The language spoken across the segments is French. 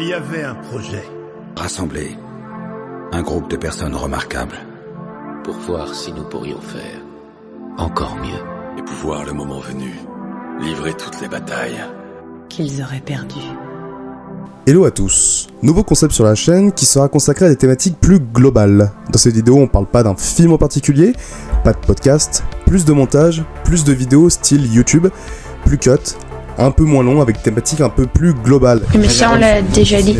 Il y avait un projet. Rassembler un groupe de personnes remarquables. Pour voir si nous pourrions faire encore mieux. Et pouvoir, le moment venu, livrer toutes les batailles qu'ils auraient perdues. Hello à tous, nouveau concept sur la chaîne qui sera consacré à des thématiques plus globales. Dans cette vidéo on parle pas d'un film en particulier, pas de podcast, plus de montage, plus de vidéos style YouTube, plus cut, un peu moins long avec thématiques un peu plus globales. Mais ça on l'a déjà dit.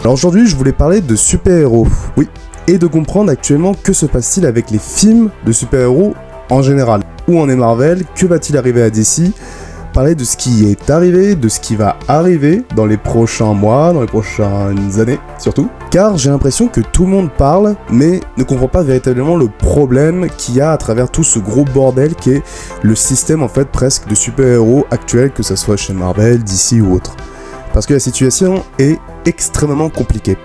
Alors aujourd'hui je voulais parler de super-héros, oui, et de comprendre actuellement que se passe-t-il avec les films de super-héros en général. Où en est Marvel, que va-t-il arriver à DC, parler de ce qui est arrivé, de ce qui va arriver dans les prochains mois, dans les prochaines années surtout. Car j'ai l'impression que tout le monde parle, mais ne comprend pas véritablement le problème qu'il y a à travers tout ce gros bordel qui est le système en fait presque de super-héros actuel, que ce soit chez Marvel, DC ou autre. Parce que la situation est extrêmement compliquée.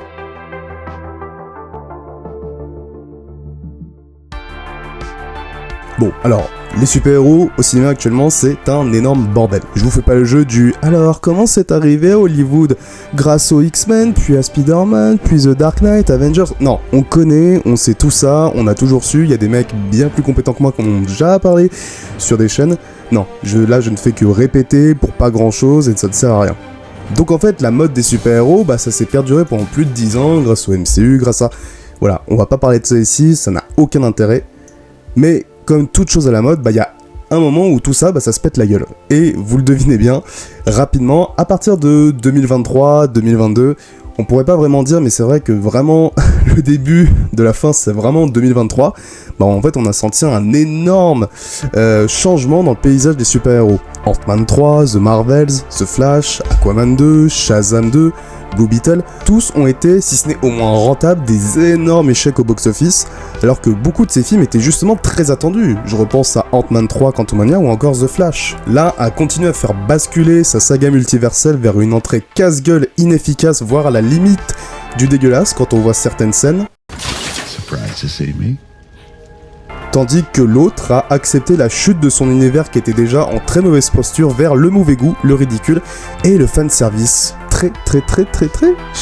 Bon, alors, les super-héros au cinéma actuellement, c'est un énorme bordel. Je vous fais pas le jeu du « Alors, comment c'est arrivé à Hollywood grâce aux X-Men, puis à Spider-Man, puis The Dark Knight, Avengers ?» Non, on connaît, on sait tout ça, on a toujours su, il y a des mecs bien plus compétents que moi qui en ont déjà parlé sur des chaînes. Non, là je ne fais que répéter pour pas grand-chose et ça ne sert à rien. Donc en fait, la mode des super-héros, ça s'est perduré pendant plus de 10 ans grâce au MCU, grâce à... Voilà, on va pas parler de ça ici, ça n'a aucun intérêt. Mais comme toute chose à la mode, il y a un moment où tout ça, ça se pète la gueule. Et vous le devinez bien, rapidement, à partir de 2023, 2022, on pourrait pas vraiment dire, mais c'est vrai que vraiment, le début de la fin, c'est vraiment 2023. En fait, on a senti un énorme changement dans le paysage des super-héros. Ant-Man 3, The Marvels, The Flash, Aquaman 2, Shazam 2, Blue Beetle, tous ont été, si ce n'est au moins rentables, des énormes échecs au box-office, alors que beaucoup de ces films étaient justement très attendus. Je repense à Ant-Man 3, Quantumania ou encore The Flash. Là, a continué à faire basculer sa saga multiverselle vers une entrée casse-gueule inefficace, voire à la limite du dégueulasse quand on voit certaines scènes. Surprised to see me. Tandis que l'autre a accepté la chute de son univers qui était déjà en très mauvaise posture vers le mauvais goût, le ridicule et le fanservice. Très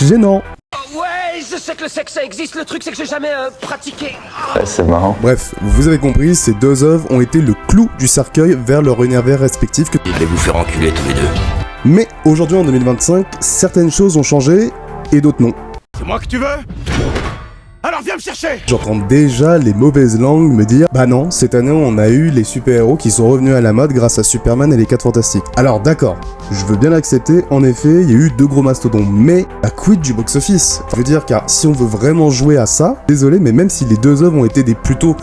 gênant. Ouais, je sais que le sexe ça existe, le truc c'est que j'ai jamais pratiqué. Ouais, c'est marrant. Bref, vous avez compris, ces deux œuvres ont été le clou du cercueil vers leur univers respectif. Je vais vous faire enculer tous les deux. Mais aujourd'hui en 2025, certaines choses ont changé et d'autres non. C'est moi que tu veux ? Alors viens me chercher! J'entends déjà les mauvaises langues me dire « Bah non, cette année on a eu les super-héros qui sont revenus à la mode grâce à Superman et les 4 Fantastiques. » Alors d'accord, je veux bien l'accepter, en effet, il y a eu 2 gros mastodons, mais à quid du box-office? Je veux dire, car si on veut vraiment jouer à ça, désolé, mais même si les 2 œuvres ont été des plutôt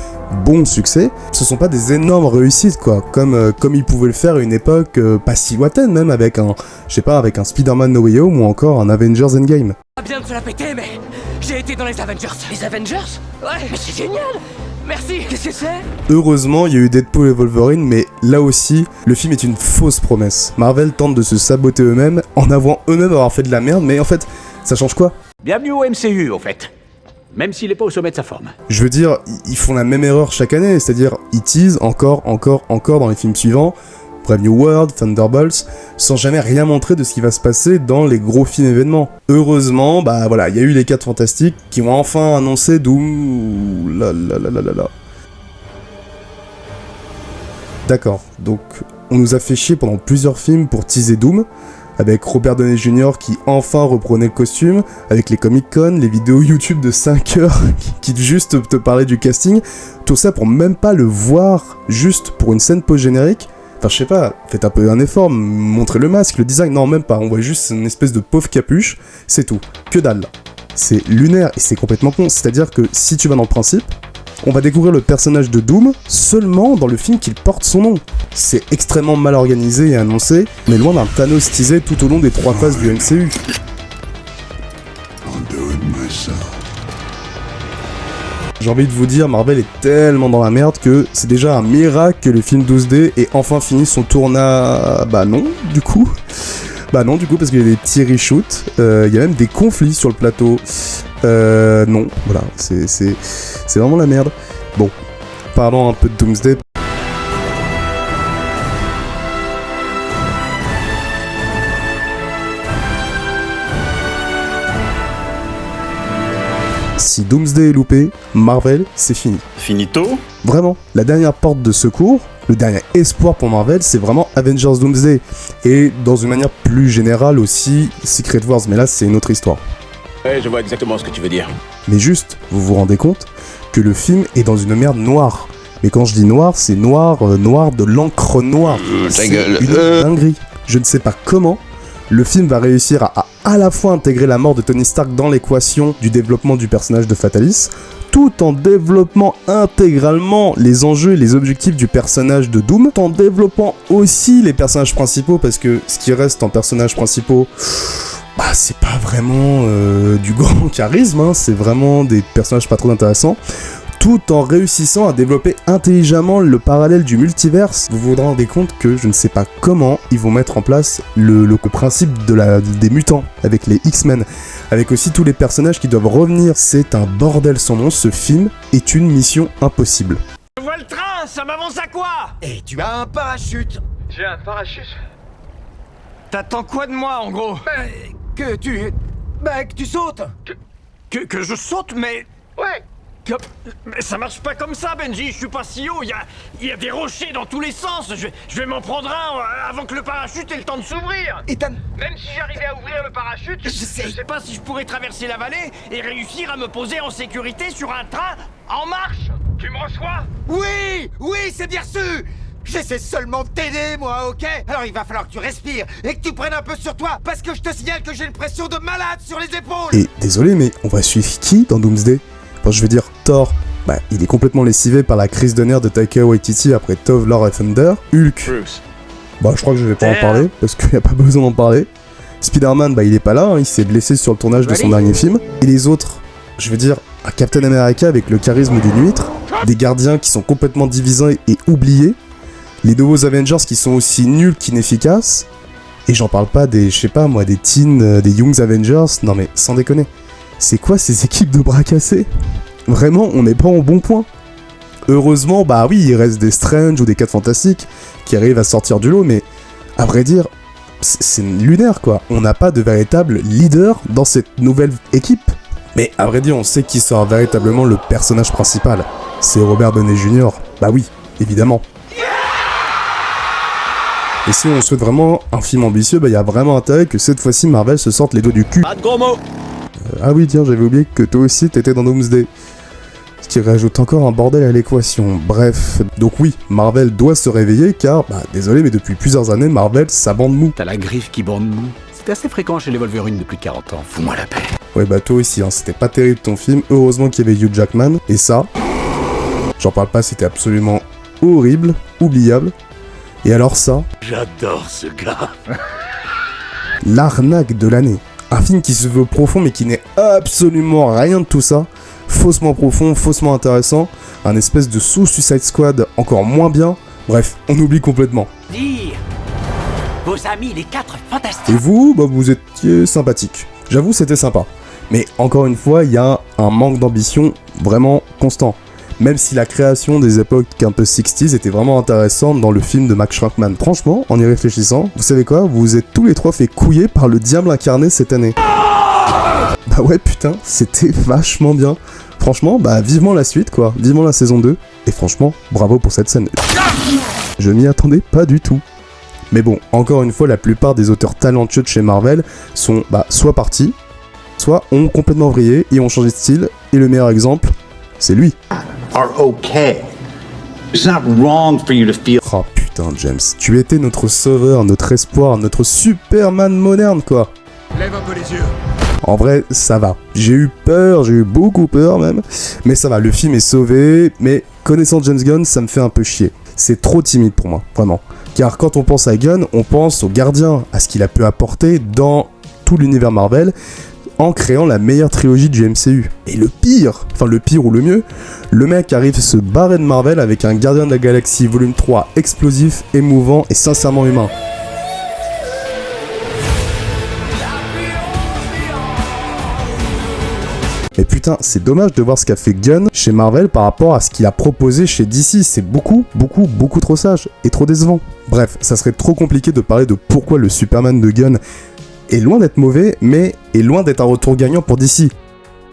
bons succès, ce sont pas des énormes réussites quoi, comme ils pouvaient le faire à une époque pas si lointaine même avec un Spider-Man No Way Home ou encore un Avengers Endgame. Bien de se la péter, mais j'ai été dans les Avengers. Les Avengers? Ouais, mais c'est génial! Merci! Qu'est-ce que c'est? Heureusement, il y a eu Deadpool et Wolverine, mais là aussi, le film est une fausse promesse. Marvel tente de se saboter eux-mêmes en avouant eux-mêmes avoir fait de la merde, mais en fait, ça change quoi? Bienvenue au MCU, au fait. Même s'il est pas au sommet de sa forme. Je veux dire, ils font la même erreur chaque année, c'est-à-dire, ils teasent encore dans les films suivants, Brave New World, Thunderbolts, sans jamais rien montrer de ce qui va se passer dans les gros films événements. Heureusement, il y a eu les 4 Fantastiques qui ont enfin annoncé Doom. D'accord, donc on nous a fait chier pendant plusieurs films pour teaser Doom, avec Robert Downey Jr. qui enfin reprenait le costume, avec les Comic-Con, les vidéos YouTube de 5 heures qui juste te parlaient du casting, tout ça pour même pas le voir, juste pour une scène post-générique. Enfin, je sais pas, faites un peu un effort, montrez le masque, le design, non, même pas, on voit juste une espèce de pauvre capuche, c'est tout, que dalle. C'est lunaire et c'est complètement con, c'est-à-dire que si tu vas dans le principe, on va découvrir le personnage de Doom seulement dans le film qu'il porte son nom. C'est extrêmement mal organisé et annoncé, mais loin d'un Thanos teasé tout au long des 3 phases du MCU. J'ai envie de vous dire, Marvel est tellement dans la merde que c'est déjà un miracle que le film 12D ait enfin fini son tournage... non, du coup, parce qu'il y a des petits reshoots, il y a même des conflits sur le plateau. Non, voilà, c'est vraiment la merde. Bon, parlons un peu de Doomsday. Si Doomsday est loupé, Marvel, c'est fini. Finito? Vraiment, la dernière porte de secours, le dernier espoir pour Marvel, c'est vraiment Avengers Doomsday. Et dans une manière plus générale aussi, Secret Wars, mais là c'est une autre histoire. Ouais, je vois exactement ce que tu veux dire. Mais juste, vous vous rendez compte que le film est dans une merde noire. Mais quand je dis noir, c'est noir, noir de l'encre noire. C'est une dinguerie. Je ne sais pas comment le film va réussir à la fois intégrer la mort de Tony Stark dans l'équation du développement du personnage de Fatalis, tout en développant intégralement les enjeux et les objectifs du personnage de Doom, tout en développant aussi les personnages principaux, parce que ce qui reste en personnages principaux, bah c'est pas vraiment du grand charisme, hein, c'est vraiment des personnages pas trop intéressants, tout en réussissant à développer intelligemment le parallèle du multiverse. Vous vous rendez compte que je ne sais pas comment ils vont mettre en place le principe des mutants avec les X-Men, avec aussi tous les personnages qui doivent revenir. C'est un bordel sans nom, ce film est une mission impossible. Je vois le train, ça m'avance à quoi? Et tu as un parachute. J'ai un parachute. T'attends quoi de moi, en gros? Que tu sautes. Que je saute, mais... Ouais. Mais ça marche pas comme ça, Benji, je suis pas si haut, il y a des rochers dans tous les sens, je vais m'en prendre un avant que le parachute ait le temps de s'ouvrir. Ethan, Même si j'arrivais à ouvrir le parachute, je sais pas si je pourrais traverser la vallée et réussir à me poser en sécurité sur un train en marche. Tu me reçois? oui, c'est bien reçu. J'essaie seulement de t'aider, moi, ok? Alors il va falloir que tu respires et que tu prennes un peu sur toi, parce que je te signale que j'ai une pression de malade sur les épaules. Et désolé, mais on va suivre qui dans Doomsday? Enfin, je veux dire, Thor, bah, il est complètement lessivé par la crise de nerfs de Taika Waititi après Thor, Love and Thunder. Hulk, Bruce. bah je crois que je vais pas en parler, parce qu'il n'y a pas besoin d'en parler. Spider-Man, bah il est pas là, hein, il s'est blessé sur le tournage de son dernier film. Et les autres, je veux dire, un Captain America avec le charisme d'une huître, des gardiens qui sont complètement divisés et oubliés, les nouveaux Avengers qui sont aussi nuls qu'inefficaces, et j'en parle pas des, je sais pas moi, des Teen, des Young Avengers, non mais sans déconner. C'est quoi ces équipes de bras cassés? Vraiment, on n'est pas au bon point. Heureusement, bah oui, il reste des Strange ou des 4 Fantastiques qui arrivent à sortir du lot, mais à vrai dire, c'est lunaire quoi. On n'a pas de véritable leader dans cette nouvelle équipe. Mais à vrai dire, on sait qui sera véritablement le personnage principal. C'est Robert Downey Jr. Bah oui, évidemment. Et si on souhaite vraiment un film ambitieux, bah il y a vraiment intérêt que cette fois-ci Marvel se sorte les doigts du cul. Pas de gros mots. Ah oui, tiens, j'avais oublié que toi aussi t'étais dans Doomsday. Ce qui rajoute encore un bordel à l'équation. Bref, donc oui, Marvel doit se réveiller car, bah désolé, mais depuis plusieurs années, Marvel, ça bande mou. T'as la griffe qui bande mou. C'est assez fréquent chez les Wolverine de plus de 40 ans. Fous-moi la paix. Ouais, bah toi aussi, hein, c'était pas terrible ton film. Heureusement qu'il y avait Hugh Jackman. Et ça, j'en parle pas, c'était absolument horrible, oubliable. Et alors ça, J'adore ce gars. l'arnaque de l'année. Un film qui se veut profond mais qui n'est absolument rien de tout ça. Faussement profond, faussement intéressant. Un espèce de sous-Suicide Squad encore moins bien. Bref, on oublie complètement. Dire vos amis les 4 fantastiques. Et vous, bah vous étiez sympathique. J'avoue, c'était sympa. Mais encore une fois, il y a un manque d'ambition vraiment constant. Même si la création des époques un peu 60s était vraiment intéressante dans le film de Max Schrankman. Franchement, en y réfléchissant, vous savez quoi? Vous vous êtes tous les trois fait couiller par le diable incarné cette année. Bah ouais, putain, c'était vachement bien. Franchement, bah vivement la suite quoi, vivement la saison 2. Et franchement, bravo pour cette scène. Je m'y attendais pas du tout. Mais bon, encore une fois, la plupart des auteurs talentueux de chez Marvel sont bah soit partis, soit ont complètement vrillé et ont changé de style. Et le meilleur exemple, c'est lui. Are okay. It's not wrong for you to feel. Oh putain, James, tu étais notre sauveur, notre espoir, notre Superman moderne quoi. Lève un peu les yeux. En vrai, ça va. J'ai eu peur, j'ai eu beaucoup peur même. Mais ça va, le film est sauvé. Mais connaissant James Gunn, ça me fait un peu chier. C'est trop timide pour moi, vraiment. Car quand on pense à Gunn, on pense au gardien, à ce qu'il a pu apporter dans tout l'univers Marvel, en créant la meilleure trilogie du MCU. Et le pire ou le mieux, le mec arrive à se barrer de Marvel avec un Gardien de la Galaxie volume 3 explosif, émouvant et sincèrement humain. Mais putain, c'est dommage de voir ce qu'a fait Gunn chez Marvel par rapport à ce qu'il a proposé chez DC. C'est beaucoup trop sage et trop décevant. Bref, ça serait trop compliqué de parler de pourquoi le Superman de Gunn est loin d'être mauvais, mais est loin d'être un retour gagnant pour DC.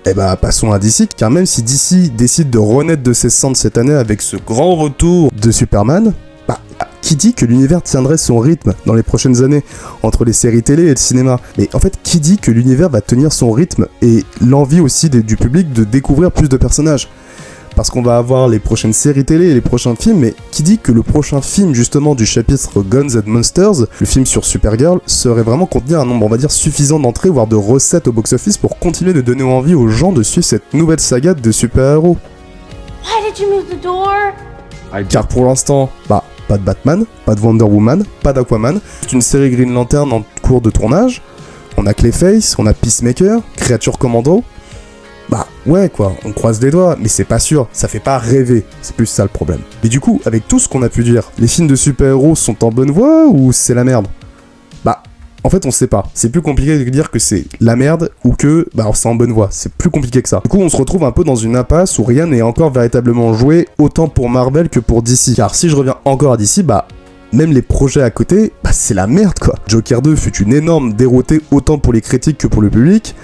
Eh bah, passons à DC, car même si DC décide de renaître de ses cendres cette année avec ce grand retour de Superman, bah, qui dit que l'univers tiendrait son rythme dans les prochaines années, entre les séries télé et le cinéma? Mais en fait, qui dit que l'univers va tenir son rythme et l'envie aussi du public de découvrir plus de personnages? Parce qu'on va avoir les prochaines séries télé et les prochains films, mais qui dit que le prochain film justement du chapitre Guns and Monsters, le film sur Supergirl, serait vraiment contenir un nombre, on va dire, suffisant d'entrées, voire de recettes au box-office pour continuer de donner envie aux gens de suivre cette nouvelle saga de super-héros? Why did you move the door? Car pour l'instant, bah, pas de Batman, pas de Wonder Woman, pas d'Aquaman, c'est une série Green Lantern en cours de tournage, on a Clayface, on a Peacemaker, Creature Commando. Bah ouais quoi, on croise les doigts, mais c'est pas sûr, ça fait pas rêver, c'est plus ça le problème. Et du coup, avec tout ce qu'on a pu dire, les films de super-héros sont en bonne voie ou c'est la merde? Bah, en fait on sait pas, c'est plus compliqué de dire que c'est la merde ou que bah c'est en bonne voie, c'est plus compliqué que ça. Du coup on se retrouve un peu dans une impasse où rien n'est encore véritablement joué, autant pour Marvel que pour DC. Car si je reviens encore à DC, bah même les projets à côté, bah c'est la merde quoi. Joker 2 fut une énorme déroutée autant pour les critiques que pour le public,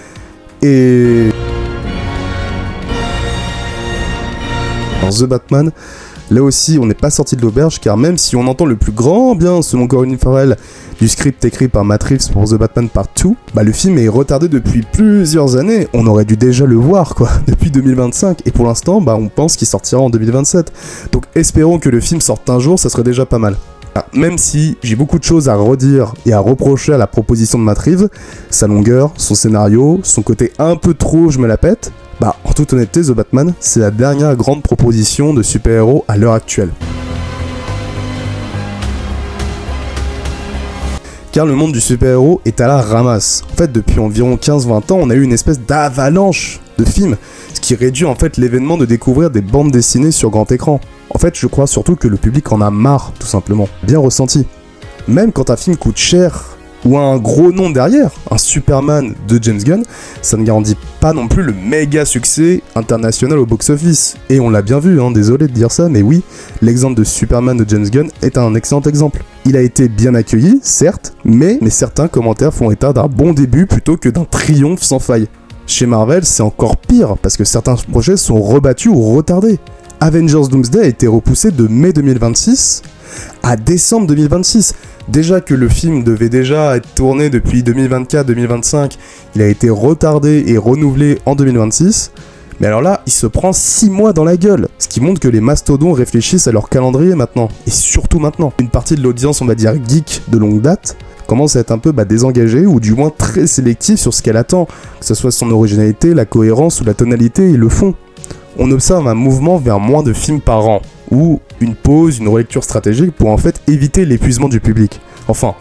et... Alors The Batman, là aussi on n'est pas sorti de l'auberge, car même si on entend le plus grand bien selon Colin Farrell du script écrit par Matt Reeves pour The Batman Part 2, bah le film est retardé depuis plusieurs années, on aurait dû déjà le voir quoi, depuis 2025, et pour l'instant bah on pense qu'il sortira en 2027, donc espérons que le film sorte un jour, ça serait déjà pas mal. Même si j'ai beaucoup de choses à redire et à reprocher à la proposition de Matt Reeves, sa longueur, son scénario, son côté un peu trop je me la pète, bah en toute honnêteté The Batman c'est la dernière grande proposition de super-héros à l'heure actuelle. Car le monde du super-héros est à la ramasse. En fait depuis environ 15-20 ans on a eu une espèce d'avalanche de films, ce qui réduit en fait l'événement de découvrir des bandes dessinées sur grand écran. En fait je crois surtout que le public en a marre tout simplement, bien ressenti. Même quand un film coûte cher, ou un gros nom derrière, un Superman de James Gunn, ça ne garantit pas non plus le méga succès international au box-office. Et on l'a bien vu, hein, désolé de dire ça, mais oui, l'exemple de Superman de James Gunn est un excellent exemple. Il a été bien accueilli, certes, mais certains commentaires font état d'un bon début plutôt que d'un triomphe sans faille. Chez Marvel, c'est encore pire, parce que certains projets sont rebattus ou retardés. Avengers Doomsday a été repoussé de mai 2026 à décembre 2026. Déjà que le film devait déjà être tourné depuis 2024-2025, il a été retardé et renouvelé en 2026. Mais alors là, il se prend 6 mois dans la gueule, ce qui montre que les mastodons réfléchissent à leur calendrier maintenant, et surtout maintenant. Une partie de l'audience, on va dire geek de longue date, commence à être un peu désengagée, ou du moins très sélective sur ce qu'elle attend, que ce soit son originalité, la cohérence ou la tonalité et le fond. On observe un mouvement vers moins de films par an, ou une pause, une relecture stratégique pour en fait éviter l'épuisement du public. Enfin,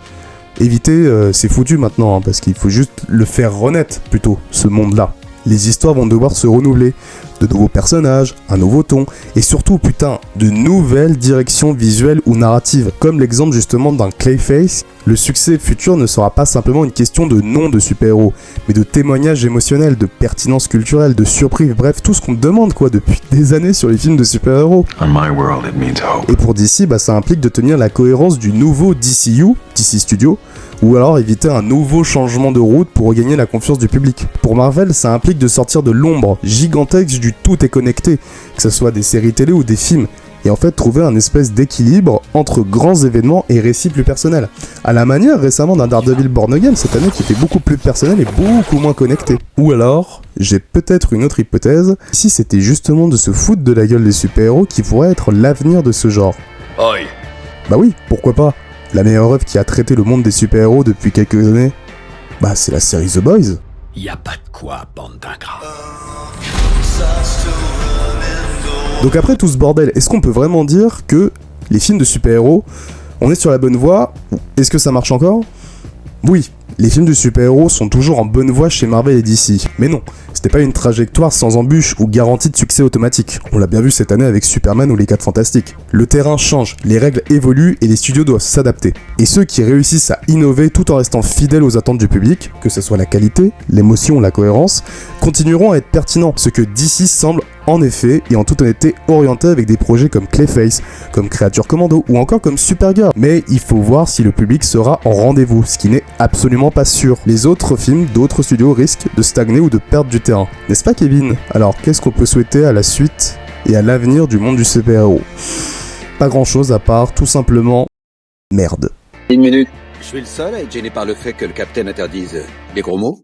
éviter, c'est foutu maintenant, hein, parce qu'il faut juste le faire renaître plutôt, ce monde-là. Les histoires vont devoir se renouveler, de nouveaux personnages, un nouveau ton, et surtout, putain, de nouvelles directions visuelles ou narratives, comme l'exemple justement d'un Clayface. Le succès futur ne sera pas simplement une question de nom de super-héros, mais de témoignage émotionnel, de pertinence culturelle, de surprise, bref, tout ce qu'on demande quoi depuis des années sur les films de super-héros. Et pour DC, ça implique de tenir la cohérence du nouveau DCU, DC Studio, ou alors éviter un nouveau changement de route pour regagner la confiance du public. Pour Marvel, ça implique de sortir de l'ombre gigantesque du tout est connecté, que ce soit des séries télé ou des films, et en fait trouver un espèce d'équilibre entre grands événements et récits plus personnels. À la manière récemment d'un Daredevil Born Again cette année qui était beaucoup plus personnel et beaucoup moins connecté. Ou alors, j'ai peut-être une autre hypothèse, si c'était justement de se foutre de la gueule des super-héros qui pourrait être l'avenir de ce genre. Oi. Bah oui, pourquoi pas. La meilleure œuvre qui a traité le monde des super-héros depuis quelques années, c'est la série The Boys. Y a pas de quoi, bande d'ingrats. Donc après tout ce bordel, est-ce qu'on peut vraiment dire que les films de super-héros, on est sur la bonne voie? Est-ce que ça marche encore? Oui, Les films de super-héros sont toujours en bonne voie chez Marvel et DC. Mais non, c'était pas une trajectoire sans embûches ou garantie de succès automatique. On l'a bien vu cette année avec Superman ou les 4 Fantastiques. Le terrain change, les règles évoluent et les studios doivent s'adapter. Et ceux qui réussissent à innover tout en restant fidèles aux attentes du public, que ce soit la qualité, l'émotion ou la cohérence, continueront à être pertinents, ce que DC semble en effet et en toute honnêteté orienté avec des projets comme Clayface, comme Creature Commando ou encore comme Supergirl. Mais il faut voir si le public sera en rendez-vous, ce qui n'est absolument pas sûr. Les autres films d'autres studios risquent de stagner ou de perdre du terrain. N'est-ce pas Kevin? Alors qu'est-ce qu'on peut souhaiter à la suite et à l'avenir du monde du super-héros? Pas grand chose à part tout simplement merde. Une minute. Je suis le seul à être gêné par le fait que le capitaine interdise les gros mots.